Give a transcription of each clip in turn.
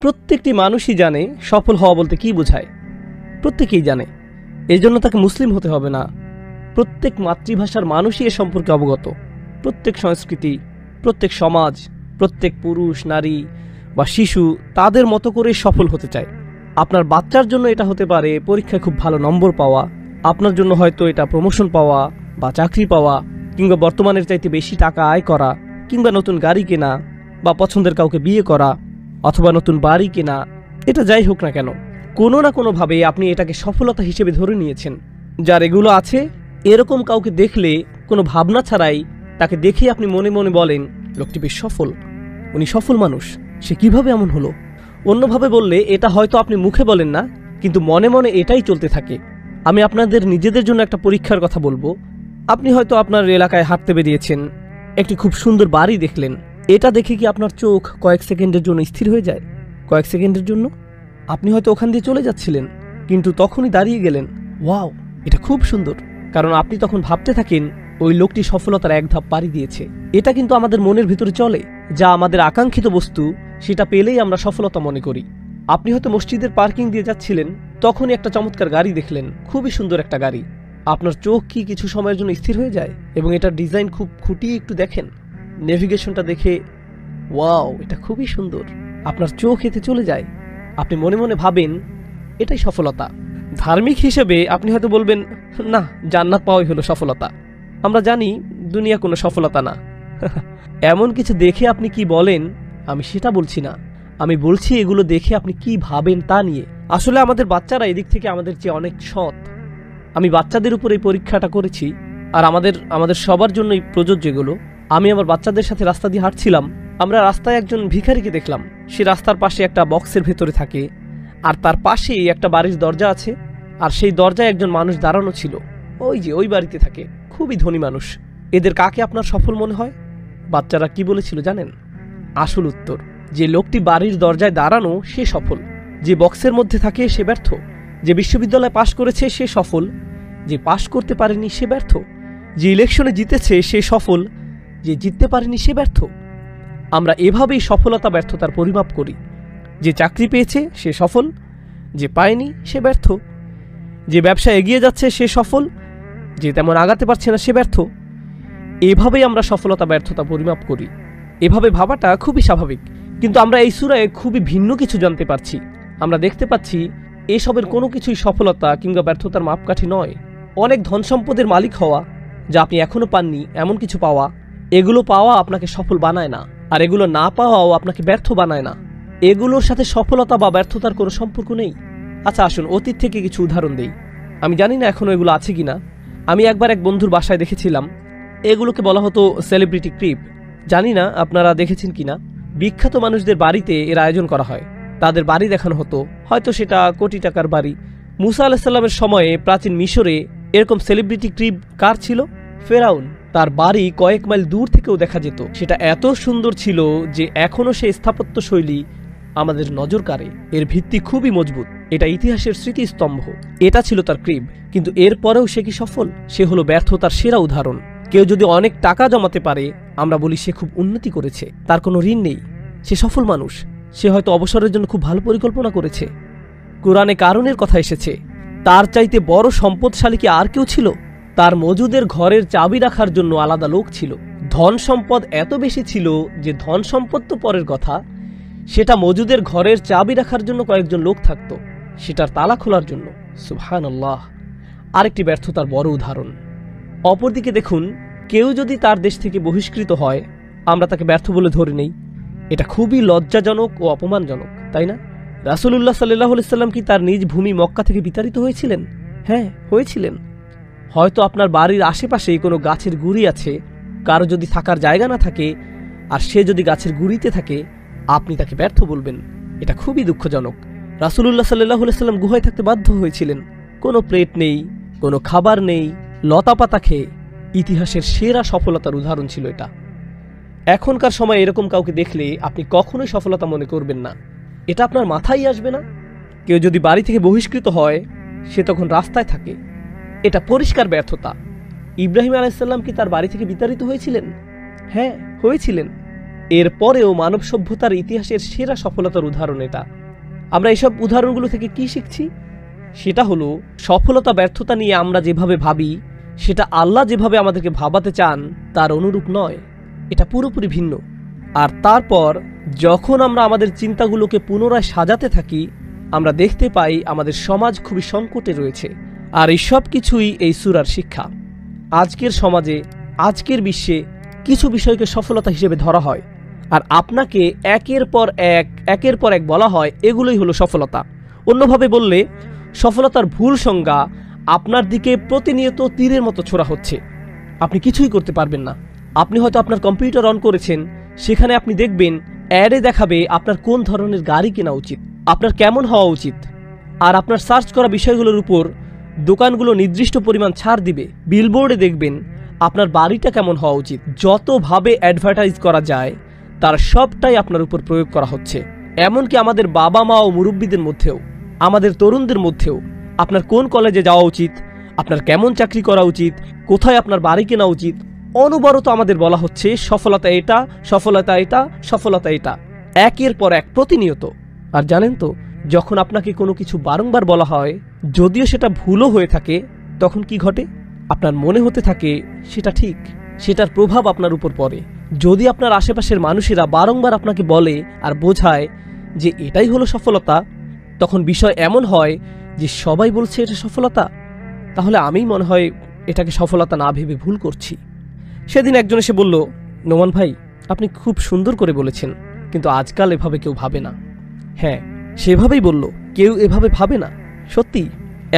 প্রত্যেকটি মানুষই জানে সফল হওয়া বলতে কি বোঝায়। প্রত্যেকেই জানে, এর জন্য তাকে মুসলিম হতে হবে না। প্রত্যেক মাতৃভাষার মানুষই এ সম্পর্কে অবগত। প্রত্যেক সংস্কৃতি, প্রত্যেক সমাজ, প্রত্যেক পুরুষ, নারী বা শিশু তাদের মতো করে সফল হতে চায়। আপনার বাচ্চার জন্য এটা হতে পারে পরীক্ষায় খুব ভালো নম্বর পাওয়া, আপনার জন্য হয়তো এটা প্রমোশন পাওয়া বা চাকরি পাওয়া, কিংবা বর্তমানের চাইতে বেশি টাকা আয় করা, কিংবা নতুন গাড়ি কেনা, বা পছন্দের কাউকে বিয়ে করা, অথবা নতুন বাড়ি কেনা। এটা যাই হোক না কেন, কোনো না কোনোভাবে আপনি এটাকে সফলতা হিসেবে ধরে নিয়েছেন। যার এগুলো আছে, এরকম কাউকে দেখলে কোনো ভাবনা ছাড়াই তাকে দেখে আপনি মনে মনে বলেন, লোকটি বেশ সফল, উনি সফল মানুষ, সে কিভাবে এমন হলো। অন্যভাবে বললে, এটা হয়তো আপনি মুখে বলেন না, কিন্তু মনে মনে এটাই চলতে থাকে। আমি আপনাদের নিজেদের জন্য একটা পরীক্ষার কথা বলবো। আপনি হয়তো আপনার এলাকায় হাঁটতে বেরিয়েছেন, একটি খুব সুন্দর বাড়ি দেখলেন। এটা দেখে কি আপনার চোখ কয়েক সেকেন্ডের জন্য স্থির হয়ে যায়? কয়েক সেকেন্ডের জন্য আপনি হয়তো ওখান দিয়ে চলে যাচ্ছিলেন, কিন্তু তখনই দাঁড়িয়ে গেলেন, ওয়াও, এটা খুব সুন্দর। কারণ আপনি তখন ভাবতে থাকেন, ওই লোকটি সফলতার এক ধাপ পাড়ি দিয়েছে। এটা কিন্তু আমাদের মনের ভিতরে চলে, যা আমাদের আকাঙ্ক্ষিত বস্তু, সেটা পেলেই আমরা সফলতা মনে করি। আপনি হয়তো মসজিদের পার্কিং দিয়ে যাচ্ছিলেন, তখনই একটা চমৎকার গাড়ি দেখলেন, খুবই সুন্দর একটা গাড়ি। আপনার চোখ কি কিছু সময়ের জন্য স্থির হয়ে যায় এবং এটার ডিজাইন খুব খুঁটিয়ে একটু দেখেন, নেভিগেশনটা দেখে, ওয়াও, এটা খুবই সুন্দর। আপনার চোখ এতে চলে যায়, আপনি মনে মনে ভাবেন, এটাই সফলতা। ধার্মিক হিসেবে আপনি হয়তো বলবেন, না, জান্নাত পাওয়াই হলো সফলতা। আমরা জানি দুনিয়া কোনো সফলতা না। এমন কিছু দেখে আপনি কি বলেন, আমি সেটা বলছি না। আমি বলছি এগুলো দেখে আপনি কি ভাবেন তা নিয়ে। আসলে আমাদের বাচ্চারা এদিক থেকে আমাদের চেয়ে অনেক সৎ। আমি বাচ্চাদের উপর এই পরীক্ষাটা করেছি, আর আমাদের সবার জন্যই প্রযোজ্য এগুলো। আমি আমার বাচ্চাদের সাথে রাস্তা দিয়ে হাঁটছিলাম, আমরা রাস্তায় একজন ভিখারিকে দেখলাম। সে রাস্তার পাশে একটা বক্সের ভেতরে থাকে, আর তার পাশেই একটা বাড়ির দরজা আছে, আর সেই দরজায় একজন মানুষ দাঁড়ানো ছিল। ওই যে ওই বাড়িতে থাকে, খুবই ধনী মানুষ। এদের কাকে আপনার সফল মনে হয়? বাচ্চারা কি বলেছিল জানেন? আসল উত্তর, যে লোকটি বাড়ির দরজায় দাঁড়ানো সে সফল, যে বক্সের মধ্যে থাকে সে ব্যর্থ, যে বিশ্ববিদ্যালয়ে পাশ করেছে সে সফল, যে পাশ করতে পারেনি সে ব্যর্থ, যে ইলেকশনে জিতেছে সে সফল, যে জিততে পারেনি সে ব্যর্থ। আমরা এভাবেই সফলতা ব্যর্থতার পরিমাপ করি। যে চাকরি পেয়েছে সে সফল, যে পায়নি সে ব্যর্থ, যে ব্যবসা এগিয়ে যাচ্ছে সে সফল, যে তেমন আগাতে পারছে না সে ব্যর্থ। এভাবেই আমরা সফলতা ব্যর্থতা পরিমাপ করি। এভাবে ভাবাটা খুবই স্বাভাবিক, কিন্তু আমরা এই সূরায় খুবই ভিন্ন কিছু জানতে পারছি। আমরা দেখতে পাচ্ছি এসবের কোনো কিছুই সফলতা কিংবা ব্যর্থতার মাপকাঠি নয়। অনেক ধন সম্পদের মালিক হওয়া, যা আপনি এখনো পাননি, এমন কিছু পাওয়া, এগুলো পাওয়া আপনাকে সফল বানায় না, আর এগুলো না পাওয়াও আপনাকে ব্যর্থ বানায় না। এগুলোর সাথে সফলতা বা ব্যর্থতার কোনো সম্পর্ক নেই। আচ্ছা, আসুন অতীত থেকে কিছু উদাহরণ দেই। আমি জানি না এখনো এগুলো আছে কিনা। আমি একবার এক বন্ধুর বাসায় দেখেছিলাম, এগুলোকে বলা হতো সেলিব্রিটি ক্রিব। জানি না আপনারা দেখেছেন কিনা। বিখ্যাত মানুষদের বাড়িতে এর আয়োজন করা হয়, তাদের বাড়ি দেখানো হতো, হয়তো সেটা কোটি টাকার বাড়ি। মুসা আলাইহিস সালামের সময়ে প্রাচীন মিশরে এরকম সেলিব্রিটি ক্রিব কার ছিল? ফেরাউন। তার বাড়ি কয়েক মাইল দূর থেকেও দেখা যেত। সেটা এত সুন্দর ছিল যে এখনো সেই স্থাপত্য শৈলী আমাদের নজর কাড়ে। এর ভিত্তি খুবই মজবুত, এটা ইতিহাসের স্মৃতিস্তম্ভ। এটা ছিল তার ক্রিব, কিন্তু এরপরেও সে কি সফল? সে হলো ব্যর্থতার সেরা উদাহরণ। কেউ যদি অনেক টাকা জমাতে পারে, আমরা বলি সে খুব উন্নতি করেছে, তার কোনো ঋণ নেই, সে সফল মানুষ। সে হয়তো অবসরের জন্য খুব ভালো পরিকল্পনা করেছে। কোরআনে কারুনের কথা এসেছে, তার চাইতে বড় সম্পদশালী কি আর কেউ ছিল? তার মজুদের ঘরের চাবি রাখার জন্য আলাদা লোক ছিল। ধন সম্পদ এত বেশি ছিল যে ধন সম্পদ তো পরের কথা, সেটা মজুদের ঘরের চাবি রাখার জন্য কয়েকজন লোক থাকতো, সেটার তালা খোলার জন্য। সুবহানাল্লাহ। আরেকটি ব্যর্থতার বড় উদাহরণ। অপরদিকে দেখুন, কেউ যদি তার দেশ থেকে বহিষ্কৃত হয়, আমরা তাকে ব্যর্থ বলে ধরে নেই। এটা খুবই লজ্জাজনক ও অপমানজনক, তাই না? রাসূলুল্লাহ সাল্লাল্লাহু আলাইহি সাল্লাম কি তার নিজ ভূমি মক্কা থেকে বিতাড়িত হয়েছিলেন? হ্যাঁ, হয়েছিলেন। হয়তো আপনার বাড়ির আশেপাশেই কোনো গাছের গুঁড়ি আছে, কারো যদি থাকার জায়গা না থাকে, আর সে যদি গাছের গুঁড়িতে থাকে, আপনি তাকে ব্যর্থ বলবেন। এটা খুবই দুঃখজনক। রাসূলুল্লাহ সাল্লাল্লাহু আলাইহি সাল্লাম গুহায় থাকতে বাধ্য হয়েছিলেন, কোনো প্লেট নেই, কোনো খাবার নেই, লতাপাতা খেয়ে। ইতিহাসের সেরা সফলতার উদাহরণ ছিল এটা। এখনকার সময় এরকম কাউকে দেখলে আপনি কখনোই সফলতা মনে করবেন না, এটা আপনার মাথায় আসবে না। কেউ যদি বাড়ি থেকে বহিষ্কৃত হয়, সে তখন রাস্তায় থাকে, এটা পরিষ্কার ব্যর্থতা। ইব্রাহিম আলাইহিস সালাম কি তার বাড়ি থেকে বিতাড়িত হয়েছিলেন? হ্যাঁ, হয়েছিলেন। এরপরেও মানব সভ্যতার ইতিহাসের সেরা সফলতার উদাহরণ এটা। আমরা এসব উদাহরণগুলো থেকে কি শিখছি? সেটা হলো সফলতা ব্যর্থতা নিয়ে আমরা যেভাবে ভাবি সেটা আল্লাহ যেভাবে আমাদেরকে ভাবাতে চান তার অনুরূপ নয়, এটা পুরোপুরি ভিন্ন। আর তারপর যখন আমরা আমাদের চিন্তাগুলোকে পুনরায় সাজাতে থাকি, আমরা দেখতে পাই আমাদের সমাজ খুবই সংকটে রয়েছে। আর এই সব কিছুই এই সূরার শিক্ষা। আজকের সমাজে, আজকের বিশ্বে কিছু বিষয়কে সফলতা হিসেবে ধরা হয়, আর আপনাকে একের পর এক বলা হয় এগুলোই হলো সফলতা। অন্যভাবে বললে, সফলতার ভুল সংজ্ঞা আপনার দিকে প্রতিনিয়ত তীরের মতো ছোড়া হচ্ছে। আপনি কিছুই করতে পারবেন না। আপনি হয়তো আপনার কম্পিউটার অন করেছেন, সেখানে আপনি দেখবেন অ্যাডে দেখাবে আপনার কোন ধরনের গাড়ি কেনা উচিত, আপনার কেমন হওয়া উচিত। আর আপনার সার্চ করা বিষয়গুলোর উপর দোকানগুলো নির্দিষ্ট পরিমাণ ছাড় দিবে। বিলবোর্ডে দেখবেন আপনার বাড়িটা কেমন হওয়া উচিত। যতভাবে অ্যাডভার্টাইজ করা যায় তার সবটাই আপনার উপর প্রয়োগ করা হচ্ছে। এমনকি আমাদের বাবা মা ও মুরব্বীদের মধ্যেও, আমাদের তরুণদের মধ্যেও আপনার কোন কলেজে যাওয়া উচিত, আপনার কেমন চাকরি করা উচিত, কোথায় আপনার বাড়ি কেনা উচিত, অনবরত আমাদের বলা হচ্ছে সফলতা এটা, সফলতা এটা, সফলতা এটা, একের পর এক প্রতিনিয়ত। আর জানেন তো, যখন আপনাকে কোনো কিছু বারংবার বলা হয়, যদিও সেটা ভুলও হয়ে থাকে, তখন কি ঘটে? আপনার মনে হতে থাকে সেটা ঠিক, সেটার প্রভাব আপনার উপর পড়ে। যদি আপনার আশেপাশের মানুষেরা বারংবার আপনাকে বলে আর বোঝায় যে এটাই হলো সফলতা, তখন বিষয় এমন হয় যে সবাই বলছে এটা সফলতা, তাহলে আমি মনে হয় এটাকে সফলতা না ভেবে ভুল করছি। সেদিন একজন এসে বলল, নোমান ভাই, আপনি খুব সুন্দর করে বলেছেন, কিন্তু আজকাল এভাবে কেউ ভাবে না। হ্যাঁ, সেভাবেই বলল, কেউ এভাবে ভাবে না। সত্যি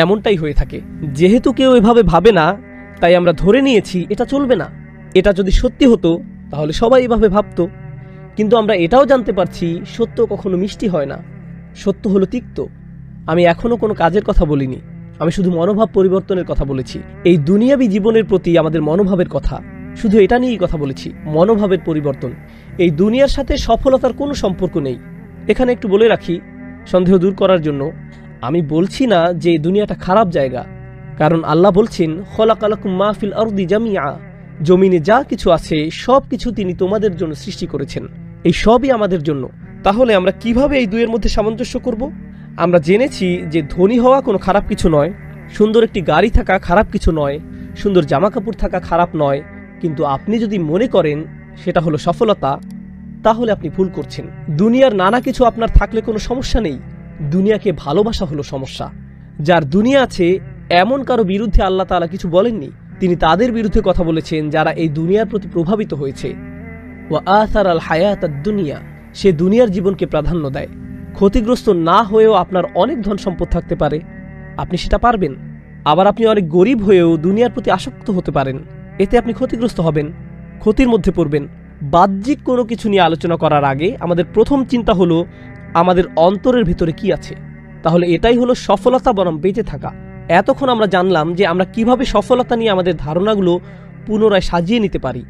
এমনটাই হয়ে থাকে। যেহেতু কেউ এভাবে ভাবে না, তাই আমরা ধরে নিয়েছি এটা চলবে না। এটা যদি সত্যি হতো তাহলে সবাই এভাবে ভাবতো। কিন্তু আমরা এটাও জানতে পারছি সত্য কখনো মিষ্টি হয় না, সত্য হলো তিক্ত। আমি এখনো কোনো কাজের কথা বলিনি, আমি শুধু মনোভাব পরিবর্তনের কথা বলেছি। এই দুনিয়াবী জীবনের প্রতি আমাদের মনোভাবের কথা, শুধু এটা নিয়েই কথা বলেছি, মনোভাবের পরিবর্তন। এই দুনিয়ার সাথে সফলতার কোনো সম্পর্ক নেই। এখানে একটু বলে রাখি, সন্দেহ দূর করার জন্য, আমি বলছি না যে এই দুনিয়াটা খারাপ জায়গা, কারণ আল্লাহ বলছেন খলাকালাকুম মা ফিল আরদি জামিআ, জমিনে যা কিছু আছে সব কিছু তিনি তোমাদের জন্য সৃষ্টি করেছেন, এই সবই আমাদের জন্য। তাহলে আমরা কিভাবে এই দুইয়ের মধ্যে সামঞ্জস্য করব? আমরা জেনেছি যে ধনী হওয়া কোনো খারাপ কিছু নয়, সুন্দর একটি গাড়ি থাকা খারাপ কিছু নয়, সুন্দর জামা কাপড় থাকা খারাপ নয়। কিন্তু আপনি যদি মনে করেন সেটা হলো সফলতা, তাহলে আপনি ভুল করছেন। দুনিয়ার নানা কিছু আপনার থাকলে কোনো সমস্যা নেই, দুনিয়াকে ভালোবাসা হলো সমস্যা। যার দুনিয়া আছে এমন কারো বিরুদ্ধে আল্লাহ তাআলা কিছু বলেননি, তিনি তাদের বিরুদ্ধে কথা বলেছেন যারা এই দুনিয়ার প্রতি প্রভাবিত হয়েছে। ওয়া আসারাল হায়াতাদ দুনিয়া, সে দুনিয়ার জীবনকে প্রাধান্য দেয়। ক্ষতিগ্রস্ত না হয়েও আপনার অনেক ধন সম্পদ থাকতে পারে, আপনি সেটা পারবেন। আবার আপনি অনেক গরিব হয়েও দুনিয়ার প্রতি আসক্ত হতে পারেন, এতে আপনি ক্ষতিগ্রস্ত হবেন, ক্ষতির মধ্যে পড়বেন। বাহ্যিক কোনো কিছু নিয়ে আলোচনা করার আগে আমাদের প্রথম চিন্তা হলো আমাদের অন্তরের ভিতরে কি আছে। তাহলে এটাই হলো সফলতা বনাম বেঁচে থাকা। এতক্ষণ আমরা জানলাম যে আমরা কিভাবে সফলতা নিয়ে আমাদের ধারণাগুলো পুনরায় সাজিয়ে নিতে পারি।